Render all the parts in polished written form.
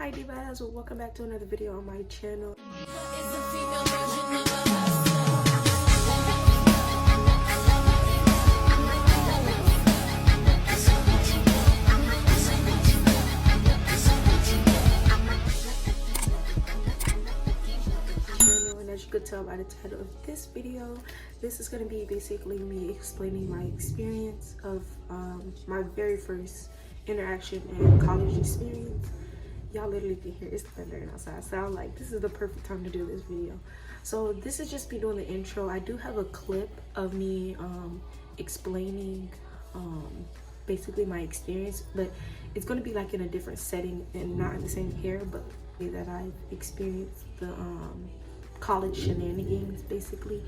Hi Dy'mond, so welcome back to another video on my channel. And as you could tell by the title of this video, this is going to be basically me explaining my experience of my very first interaction and college experience. Y'all literally can hear it's thundering outside, so I'm like, this is the perfect time to do this video. So this is just me doing the intro. I do have a clip of me explaining basically my experience, but it's going to be like in a different setting and not in the same hair, but that I've experienced the college shenanigans basically,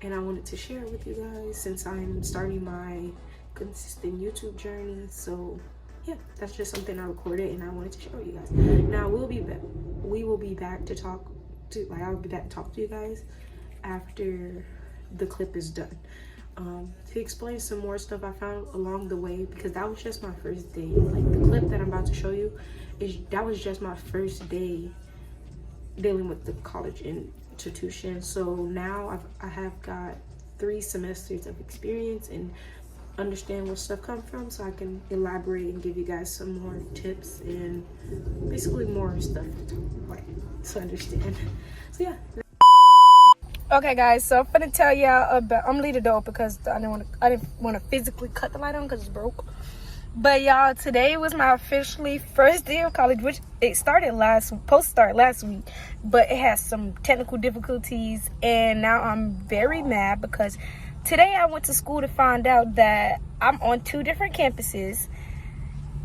and I wanted to share it with you guys since I'm starting my consistent YouTube journey. So yeah, that's just something I recorded and I wanted to show you guys. Now we will be back to talk to I'll be back to talk to you guys after the clip is done, to explain some more stuff I found along the way, because that was just my first day. Like the clip that I'm about to show you that was just my first day dealing with the college institution. So now I have got 3 semesters of experience and understand where stuff comes from, so I can elaborate and give you guys some more tips and basically more stuff to understand. So yeah. Okay guys, so I'm gonna tell y'all about, I'm gonna leave the door because I didn't want to physically cut the light on because it's broke. But y'all, today was my officially first day of college, which it started supposed to start last week, but it has some technical difficulties, and now I'm very mad because today I went to school to find out that I'm on 2 different campuses.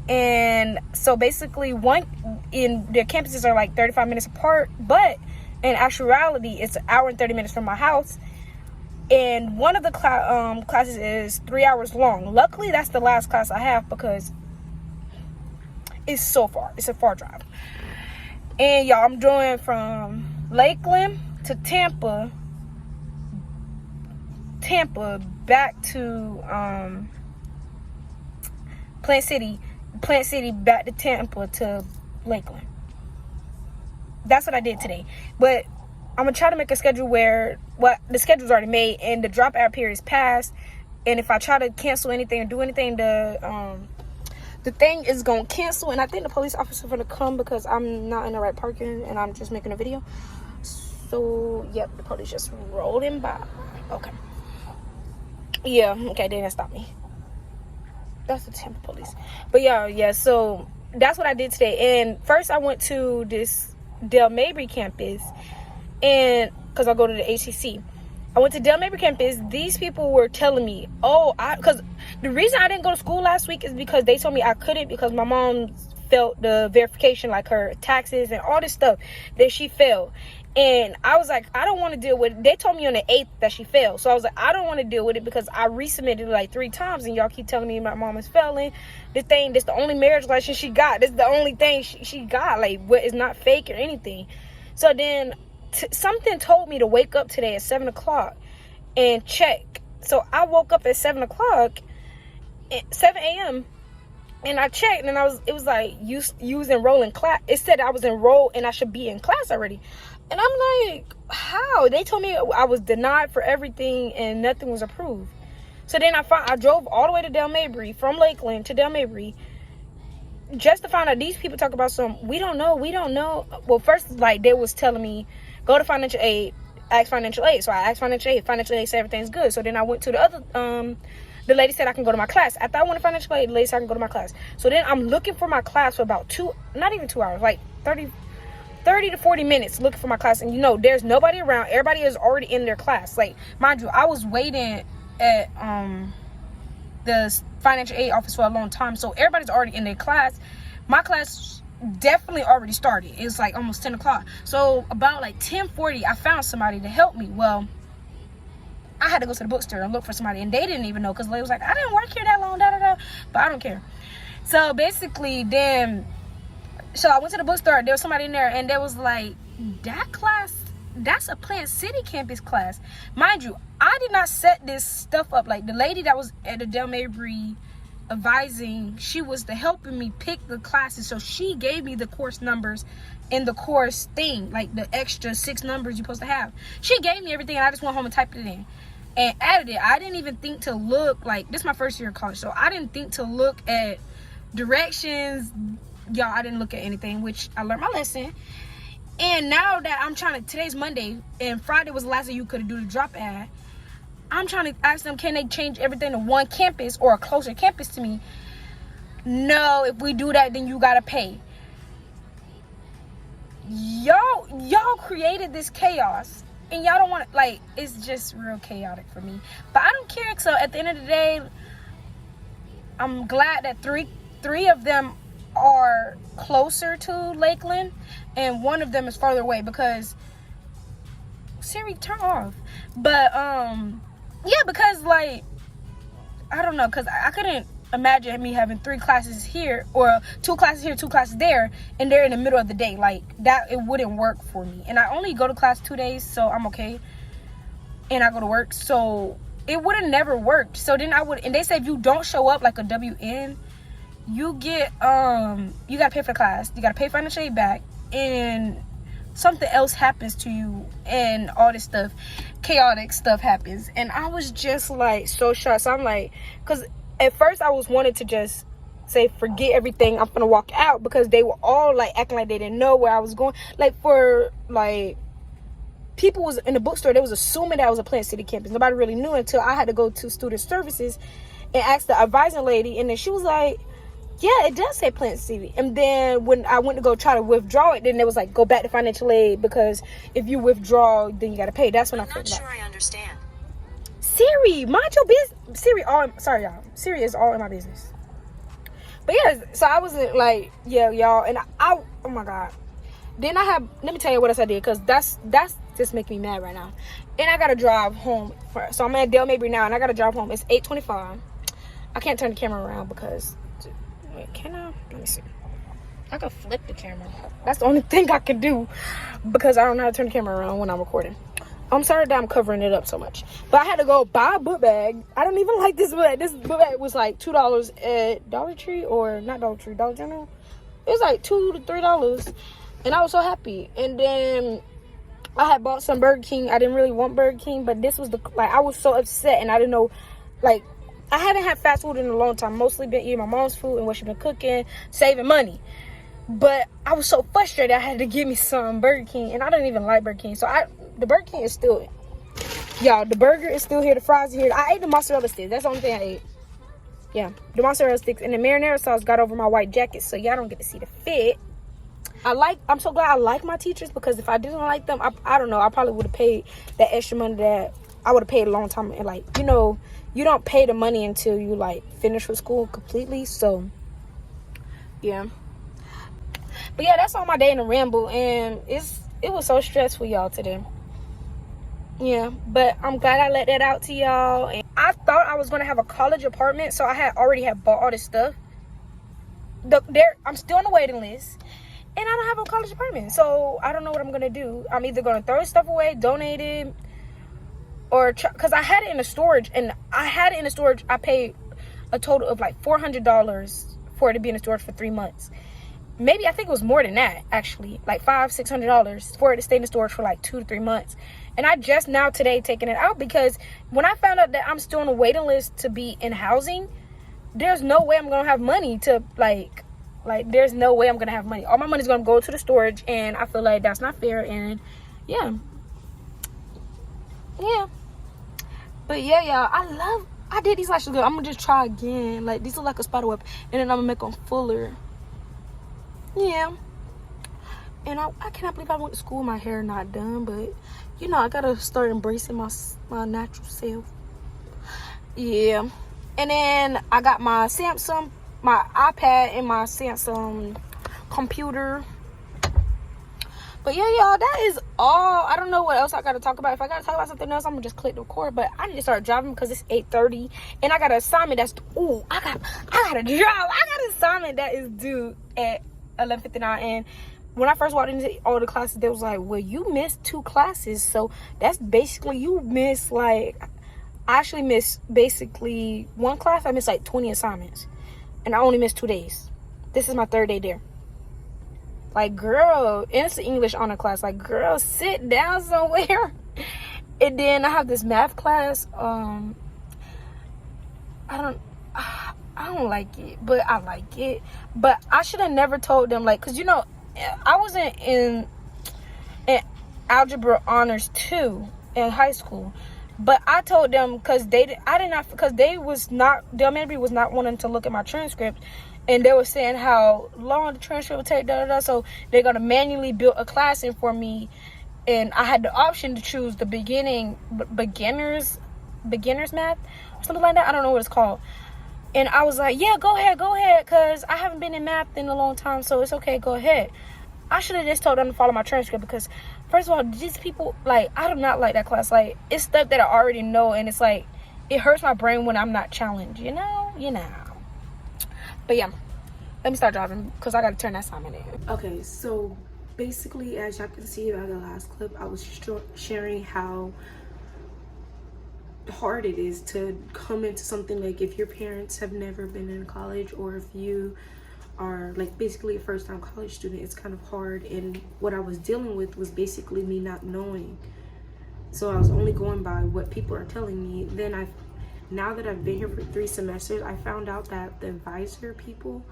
And so basically their campuses are like 35 minutes apart, but in actuality it's an hour and 30 minutes from my house. And one of the classes is 3 hours long. Luckily that's the last class I have because it's so far. It's a far drive. And y'all, I'm doing from Lakeland to Tampa back to Plant City back to Tampa to Lakeland. That's what I did today. But I'm gonna try to make a schedule where the schedule's already made and the dropout period is passed, and if I try to cancel anything or do anything, the thing is gonna cancel. And I think the police officer gonna come because I'm not in the right parking and I'm just making a video. So yep, the police just rolling by. Okay. Yeah, okay, they didn't stop me. That's the Tampa police. But yeah, so that's what I did today. And first I went to this Del Mabry campus, and because I go to the HCC. I went to Del Mabry campus. These people were telling me, because the reason I didn't go to school last week is because they told me I couldn't because my mom failed the verification, like her taxes and all this stuff that she failed. And I was like, I don't want to deal with it. They told me on the 8th that she failed. So I was like, I don't want to deal with it because I resubmitted like 3 times and y'all keep telling me my mom is failing. This the only marriage license she got. This is the only thing she got. Like, it's not fake or anything. So then something told me to wake up today at 7 o'clock and check. So I woke up at 7 a.m. and I checked, and it was like, you was enrolled in class. It said I was enrolled and I should be in class already. And I'm like, how? They told me I was denied for everything and nothing was approved. So then I drove all the way to Del Mabry, from Lakeland to Del Mabry, just to find out these people talk about we don't know. Well, first, like, they was telling me, go to financial aid, ask financial aid. So I asked financial aid. Financial aid said everything's good. So then I went to the other, the lady said I can go to my class. After I went to financial aid, the lady said I can go to my class. So then I'm looking for my class for about not even 2 hours, like 30 to 40 minutes looking for my class. And there's nobody around. Everybody is already in their class. Like, mind you, I was waiting at the financial aid office for a long time. So everybody's already in their class. My class definitely already started. It's like almost 10 o'clock. So about like 10:40, I found somebody to help me. Well, I had to go to the bookstore and look for somebody, and they didn't even know because they was like, I didn't work here that long, but I don't care. So basically so I went to the bookstore. There was somebody in there, and there was like, that class, that's a Plant City campus class. Mind you, I did not set this stuff up. Like, the lady that was at the Del Mabry advising, she was the helping me pick the classes. So she gave me the course numbers in the course thing, like the extra 6 numbers you're supposed to have. She gave me everything, and I just went home and typed it in and added it. I didn't even think to look, like, this is my first year of college, so I didn't think to look at directions. Y'all, I didn't look at anything, which I learned my lesson. And now that I'm trying to, today's Monday, and Friday was the last day you could do the drop ad, I'm trying to ask them, can they change everything to one campus or a closer campus to me? No, if we do that, then you gotta pay. Y'all created this chaos, and y'all don't want to, like, it's just real chaotic for me. But I don't care. So at the end of the day, I'm glad that three of them are closer to Lakeland, and one of them is farther away, because Siri, turn off. But yeah, because, like, I don't know, because I couldn't imagine me having 3 classes here, or 2 classes here, 2 classes there, and they're in the middle of the day. Like, that, it wouldn't work for me. And I only go to class 2 days, so I'm okay. And I go to work, so it would have never worked. So then I would, and they say if you don't show up like a WN, you get you gotta pay for the class, you gotta pay financial aid back, and something else happens to you, and all this stuff, chaotic stuff happens. And I was just like so shocked. So I'm like, because at first I was wanted to just say forget everything, I'm gonna walk out, because they were all like acting like they didn't know where I was going. Like, for like, people was in the bookstore, they was assuming that I was a Plant City campus. Nobody really knew until I had to go to student services and ask the advising lady, and then she was like, yeah, it does say Plant City. And then when I went to go try to withdraw it, then it was like, go back to financial aid, because if you withdraw, then you got to pay. That's when I'm not sure I understand. Siri, mind your business. Sorry, y'all. Siri is all in my business. But yeah, so I wasn't like, yeah, y'all. And I oh my God. Then let me tell you what else I did, because that's just making me mad right now. And I got to drive home. So I'm at Del Mabry now, and I got to drive home. It's 8:25. I can't turn the camera around because... Wait, can I? Let me see. I can flip the camera. That's the only thing I can do, because I don't know how to turn the camera around when I'm recording. I'm sorry that I'm covering it up so much. But I had to go buy a book bag. I don't even like this book bag. This book bag was like $2 at Dollar Tree, or not Dollar Tree, Dollar General. It was like $2 to $3. And I was so happy. And then I had bought some Burger King. I didn't really want Burger King, but this was I was so upset, and I didn't know, like, I haven't had fast food in a long time. Mostly been eating my mom's food and what she's been cooking, saving money. But I was so frustrated, I had to give me some Burger King, and I don't even like Burger King. So the Burger King is still, y'all, the burger is still here, the fries are here. I ate the mozzarella sticks. That's the only thing I ate. Yeah, the mozzarella sticks, and the marinara sauce got over my white jacket, so y'all don't get to see the fit. I'm so glad I like my teachers, because if I didn't like them, I don't know, I probably would have paid that extra money that I would have paid a long time. And, like, you know, you don't pay the money until you, like, finish with school completely. So yeah, but yeah, that's all my day in the ramble, and it was so stressful, y'all, today. Yeah, but I'm glad I let that out to y'all. And I thought I was gonna have a college apartment, so I already had bought all this stuff. I'm still on the waiting list, and I don't have a college apartment, so I don't know what I'm gonna do. I'm either gonna throw this stuff away, donate it, or because I had it in the storage, and I paid a total of like $400 for it to be in the storage for 3 months. Maybe, I think it was more than that, actually, like $500-600 for it to stay in the storage for like 2 to 3 months. And I just now today taking it out, because when I found out that I'm still on a waiting list to be in housing, there's no way I'm gonna have money to like there's no way I'm gonna have money. All my money's gonna go to the storage, and I feel like that's not fair. And yeah, but yeah, y'all, I did these lashes good. I'm gonna just try again. Like, these look like a spider web, and then I'm gonna make them fuller. Yeah, and I cannot believe I went to school with my hair not done, but you know, I gotta start embracing my natural self. Yeah, and then I got my Samsung, my iPad, and my Samsung computer. But yeah, y'all, that is all. I don't know what else I gotta talk about. If I gotta talk about something else, I'm gonna just click record. But I need to start driving, because it's 8:30, and I got an assignment that's I gotta drive. I got an assignment that is due at 11:59. And when I first walked into all the classes, they was like, well, you missed 2 classes, so that's basically, you missed, like, I actually missed basically 1 class. I missed like 20 assignments. and I only missed 2 days. This is my 3rd day there. Like, girl, and it's an English honor class. Like, girl, sit down somewhere. And then I have this math class. I don't like it, but I like it. But I should have never told them, like, because, you know, I wasn't in algebra honors 2 in high school. But I told them because the elementary was not wanting to look at my transcript. And they were saying how long the transcript would take, so they're going to manually build a class in for me. And I had the option to choose the beginners math, or something like that. I don't know what it's called. And I was like, yeah, go ahead, because I haven't been in math in a long time, so it's okay, go ahead. I should have just told them to follow my transcript, because, first of all, these people, like, I do not like that class. Like, it's stuff that I already know, and it's like, it hurts my brain when I'm not challenged, you know? But yeah, let me start driving, because I got to turn that assignment in. Okay, so basically, as y'all can see by the last clip, I was sharing how hard it is to come into something. Like, if your parents have never been in college, or if you are like basically a first-time college student, it's kind of hard. And what I was dealing with was basically me not knowing, so I was only going by what people are telling me. Then now that I've been here for 3 semesters, I found out that the advisor people,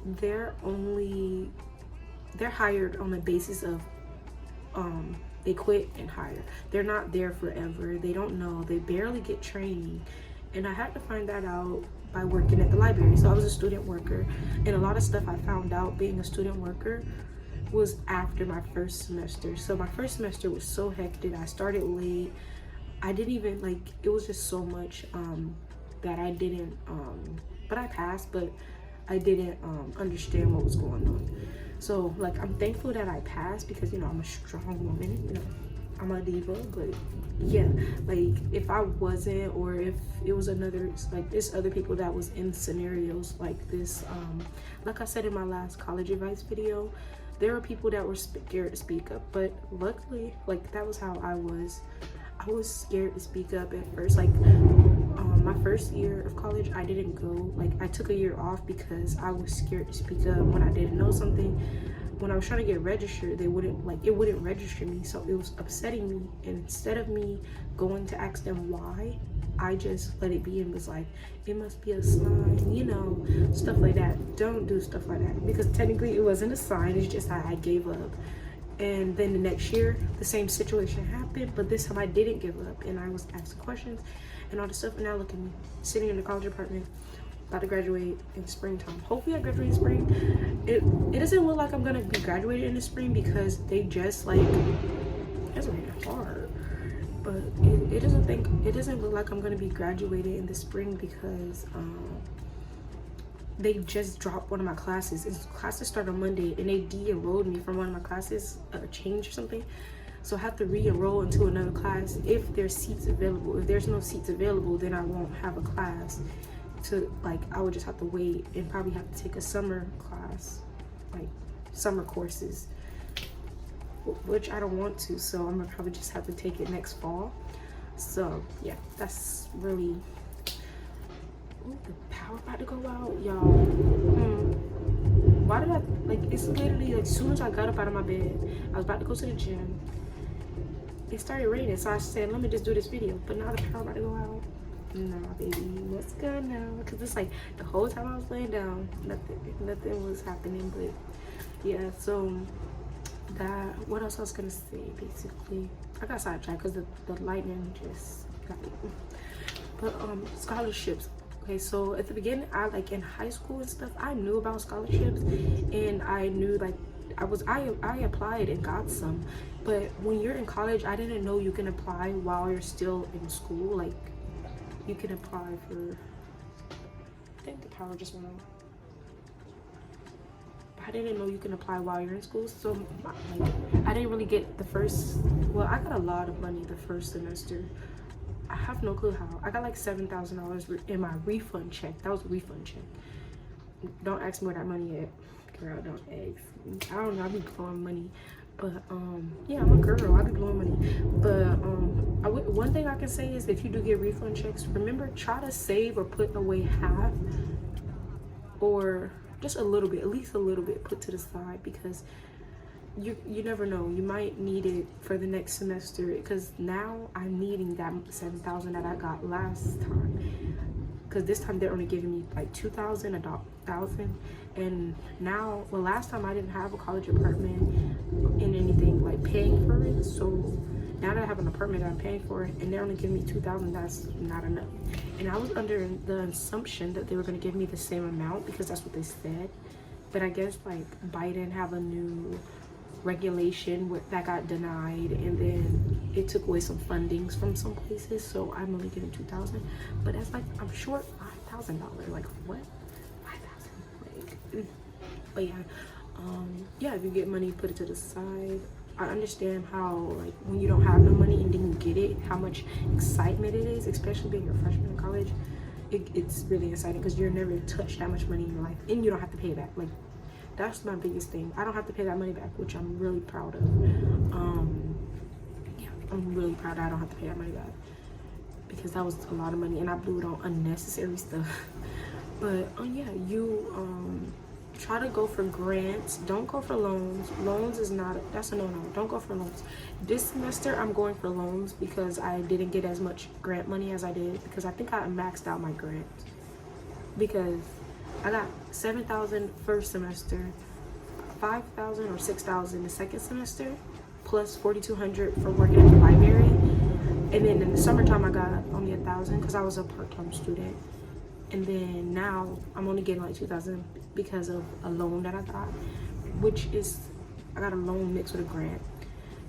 they're hired on the basis of they quit and hire. They're not there forever. They don't know. They barely get training. And I had to find that out by working at the library. So I was a student worker, and a lot of stuff I found out being a student worker was after my first semester. So my first semester was so hectic. I started late. I didn't even, like, it was just so much that I didn't but I passed, but I didn't understand what was going on. So, like, I'm thankful that I passed, because, you know, I'm a strong woman, you know, I'm a diva. But yeah, like, if I wasn't, or if it was another, like, there's other people that was in scenarios like this, like I said in my last college advice video, there were people that were scared to speak up. But luckily, like, that was how I was scared to speak up at first. Like, my first year of college, I didn't go. Like, I took a year off because I was scared to speak up when I didn't know something. When I was trying to get registered, it wouldn't register me, so it was upsetting me. And instead of me going to ask them why, I just let it be and was like, it must be a sign, you know, stuff like that. Don't do stuff like that, because technically it wasn't a sign. It's just I gave up. And then the next year, the same situation happened, but this time I didn't give up, and I was asking questions and all this stuff. And now look at me, sitting in the college apartment, about to graduate in springtime. Hopefully I graduate in spring. It doesn't look like I'm gonna be graduated in the spring, because they just, like, it's really hard. But it doesn't look like I'm gonna be graduated in the spring, because they just dropped one of my classes. And classes start on Monday, and they de-enrolled me from one of my classes, change or something. So I have to re-enroll into another class if there's seats available. If there's no seats available, then I won't have a class. I would just have to wait and probably have to take a summer class, like summer courses, which I don't want to. So I'm gonna probably just have to take it next fall. So yeah, that's really. Ooh, the power about to go out, y'all. Why did I, like, it's literally, like, as soon as I got up out of my bed, I was about to go to the gym. It started raining, so I said, let me just do this video. But now the power about to go out. Nah, baby, let's go now. Because it's like the whole time I was laying down, nothing was happening. But yeah, so that, what else I was gonna say, basically, I got sidetracked because the lightning just got me. But scholarships. Okay, so at the beginning, I, like, in high school and stuff, I knew about scholarships, and I knew, like, I applied and got some. But when you're in college, I didn't know you can apply while you're still in school. Like, you can apply for, I think the power just went off. I didn't know you can apply while you're in school. So, like, I didn't really get the first, well, I got a lot of money the first semester. I have no clue how. I got like $7,000 in my refund check. That was a refund check. Don't ask me where that money at. Girl, don't ask. I don't know. I be blowing money. But yeah, I'm a girl. I be blowing money. But one thing I can say is, if you do get refund checks, remember, try to save or put away half or just a little bit, at least a little bit, put to the side, because you never know, you might need it for the next semester, because now I'm needing that 7,000 that I got last time, because this time they're only giving me like 2,000, a thousand. And now, well, last time I didn't have a college apartment and anything like paying for it, so now that I have an apartment that I'm paying for and they're only giving me 2,000, that's not enough. And I was under the assumption that they were going to give me the same amount, because that's what they said. But I guess like Biden have a new regulation that got denied, and then it took away some fundings from some places, so I'm only getting 2,000. But that's like, I'm short $5,000. Like, what? 5,000? Like, but yeah, yeah, if you get money, put it to the side. I understand how, like, when you don't have no money and then you get it, how much excitement it is, especially being a freshman in college. It's really exciting, because you're never touched that much money in your life, and you don't have to pay back. Like, that's my biggest thing. I don't have to pay that money back, which I'm really proud of. Yeah, I'm really proud that I don't have to pay that money back, because that was a lot of money and I blew it on unnecessary stuff. But yeah, you try to go for grants. Don't go for loans. Loans is not, that's a no-no. Don't go for loans. This semester I'm going for loans, because I didn't get as much grant money as I did, because I think I maxed out my grants, because I got 7,000 first semester, 5,000 or 6,000 the second semester, plus 4,200 for working at the library. And then in the summertime I got only 1,000, because I was a part-time student. And then now I'm only getting like 2,000 because of a loan that I got, which is, I got a loan mixed with a grant.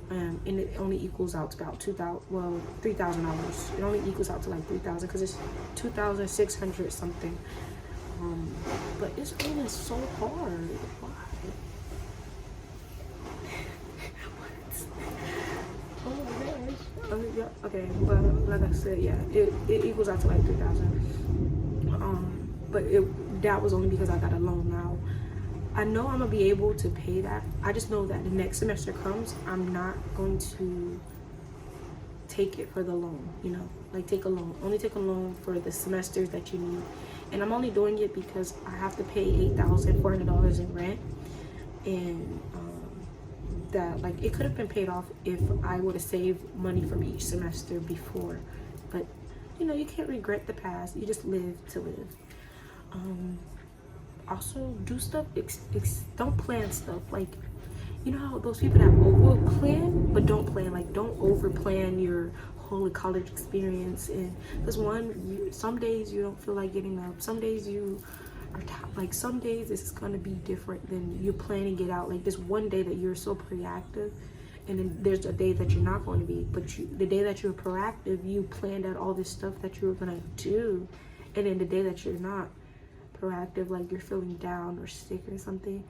And it only equals out to about $3,000. It only equals out to like 3,000, because it's 2,600 something. But it's raining so hard. Why? What? Oh my gosh. Yeah, okay, but like I said, yeah, it equals out to like 3,000. But that was only because I got a loan. Now I know I'm gonna be able to pay that. I just know that the next semester comes, I'm not going to take it for the loan, you know, like take a loan. Only take a loan for the semesters that you need. And I'm only doing it because I have to pay $8,400 in rent. And that, like, it could have been paid off if I would have saved money from each semester before. But, you know, you can't regret the past. You just live to live. Also, do stuff, don't plan stuff. Like, you know how those people that over plan but don't plan, like, don't over plan your whole college experience. And because some days you don't feel like getting up, some days you are like, some days it's gonna be different than you're planning it out. Like, this one day that you're so proactive, and then there's a day that you're not going to be, but the day that you're proactive, you planned out all this stuff that you were gonna do. And then the day that you're not proactive, like you're feeling down or sick or something,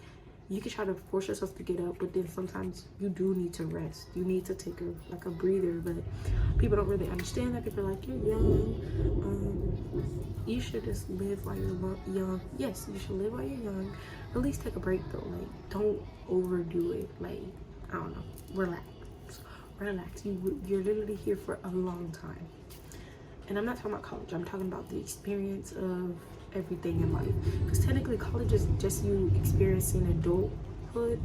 you can try to force yourself to get up, but then sometimes you do need to rest. You need to take a breather. But people don't really understand that. People are like, you're young. You should just live while you're young. Yes, you should live while you're young. At least take a break though. Like, don't overdo it. Like, I don't know. Relax. You're literally here for a long time. And I'm not talking about college. I'm talking about the experience of everything in life, because technically college is just you experiencing adulthood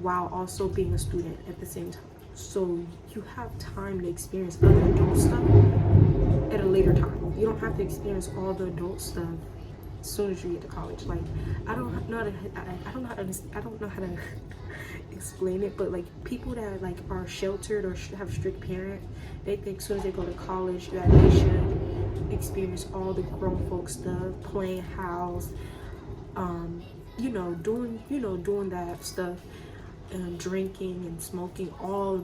while also being a student at the same time. So you have time to experience other adult stuff at a later time. You don't have to experience all the adult stuff as soon as you get to college. Like, I don't know how to explain it, but like, people that like are sheltered or have strict parents, they think as soon as they go to college that they should experience all the grown folk stuff, playing house, doing that stuff, and drinking and smoking,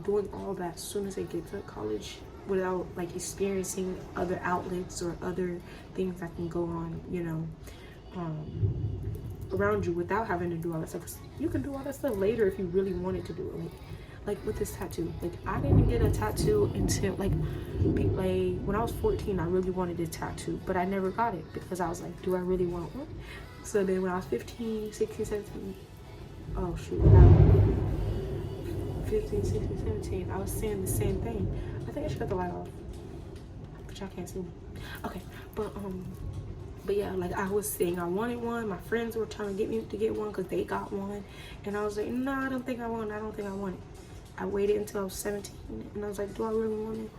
doing all that as soon as they get to college, without like experiencing other outlets or other things that can go on, around you, without having to do all that stuff. 'Cause you can do all that stuff later if you really wanted to do it. Like with this tattoo, like I didn't get a tattoo until like when I was 14. I really wanted a tattoo, but I never got it because I was like, do I really want one? So then when I was 15, 16, 17, oh shoot, 15, 16, 17, I was saying the same thing. I think I should cut the light off, but y'all can't see me. Okay, but But yeah, like I was saying, I wanted one. My friends were trying to get me to get one because they got one, and I was like, no, I don't think I want it. I don't think I want it. I waited until I was 17, and I was like, do I really want it?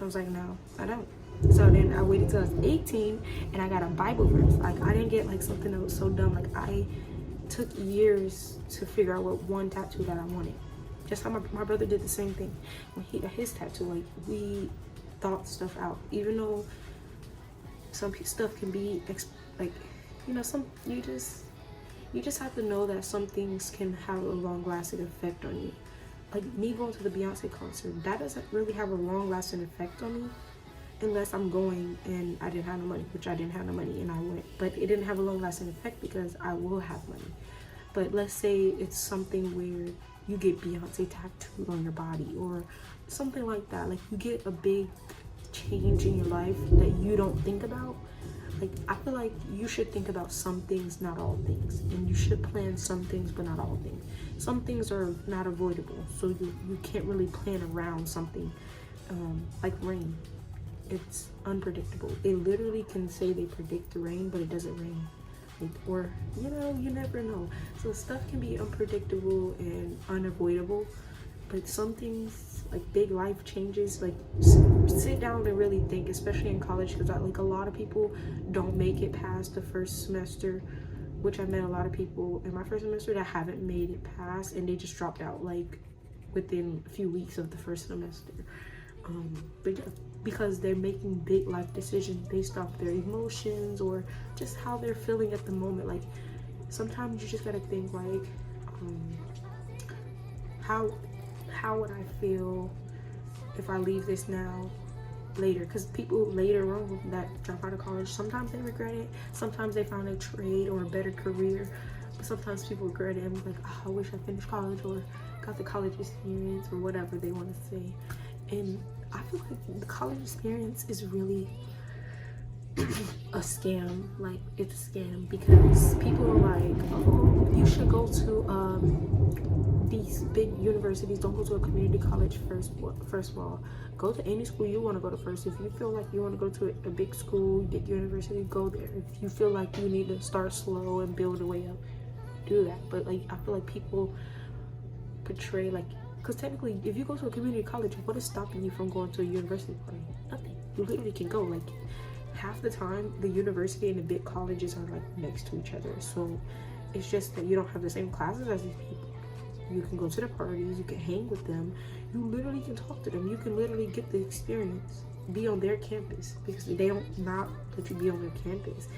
I was like, no, I don't. So then I waited till I was 18, and I got a Bible verse. Like, I didn't get like something that was so dumb. Like, I took years to figure out what one tattoo that I wanted. Just how my brother did the same thing when he got his tattoo. Like, we thought stuff out, even though some stuff can be like, you know, some you just have to know that some things can have a long-lasting effect on you. Like me going to the Beyonce concert, that doesn't really have a long-lasting effect on me unless I'm going and I didn't have no money, which I didn't have no money and I went. But it didn't have a long-lasting effect because I will have money. But let's say it's something where you get Beyonce tattooed on your body or something like that. Like you get a big change in your life that you don't think about. Like I feel like you should think about some things, not all things, and you should plan some things but not all things. Some things are not avoidable, so you can't really plan around something. Like rain, it's unpredictable. They literally can say they predict the rain, but it doesn't rain. Like, or you know, you never know. So stuff can be unpredictable and unavoidable, but some things, like big life changes, like sit down and really think, especially in college, because like a lot of people don't make it past the first semester, which I met a lot of people in my first semester that haven't made it past and they just dropped out like within a few weeks of the first semester. But because they're making big life decisions based off their emotions or just how they're feeling at the moment. Like sometimes you just gotta think like, how would I feel if I leave this now later? Because people later on that drop out of college, sometimes they regret it, sometimes they found a trade or a better career, but sometimes people regret it and be like, oh, I wish I finished college or got the college experience or whatever they want to say. And I feel like the college experience is really a scam. Like it's a scam because people are like, oh, you should go to these big universities. Don't go to a community college first of all. Go to any school you want to go to first. If you feel like you want to go to a big school, big university, go there. If you feel like you need to start slow and build a way up, do that. But like I feel like people portray like, because technically if you go to a community college, what is stopping you from going to a university college? Nothing. You literally can go. Like half the time the university and the big colleges are like next to each other, so it's just that you don't have the same classes as these people. You can go to the parties, you can hang with them, you literally can talk to them, you can literally get the experience, be on their campus, because they don't not let you be on their campus.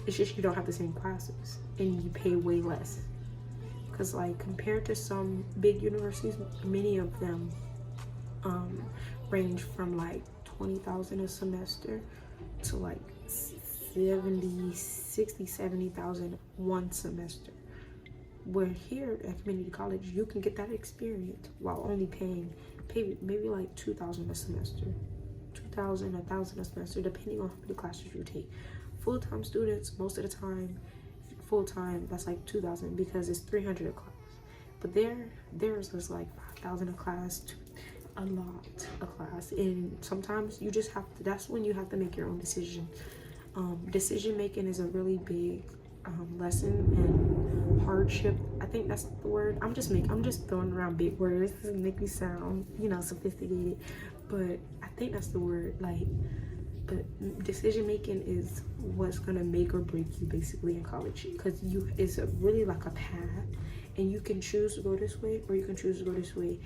It's just you don't have the same classes and you pay way less. Because like compared to some big universities, many of them range from like $20,000 a semester to like 70,000 one semester. Where here at community college, you can get that experience while only paying maybe like $2,000 a semester, $2,000, $1,000 a semester, depending on how many classes you take. Full-time students, most of the time, full-time, that's like $2,000 because it's $300 a class. But theirs is like $5,000 a class, a lot a class, and sometimes you just have to. That's when you have to make your own decision. Decision making is a really big lesson and hardship. I think that's the word. I'm just throwing around big words to make me sound, you know, sophisticated, but I think that's the word. Like, but decision making is what's gonna make or break you basically in college, because it's really like a path, and you can choose to go this way or you can choose to go this way.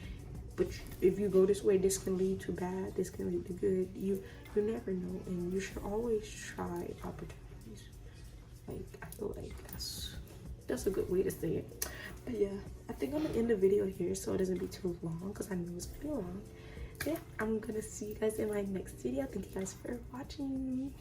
But if you go this way, this can lead to bad, this can lead to good. You never know, and you should always try opportunities. Like I feel like that's a good way to say it. But yeah, I think I'm gonna end the video here so it doesn't be too long, because I know it's gonna be long. Yeah, I'm gonna see you guys in my next video. Thank you guys for watching.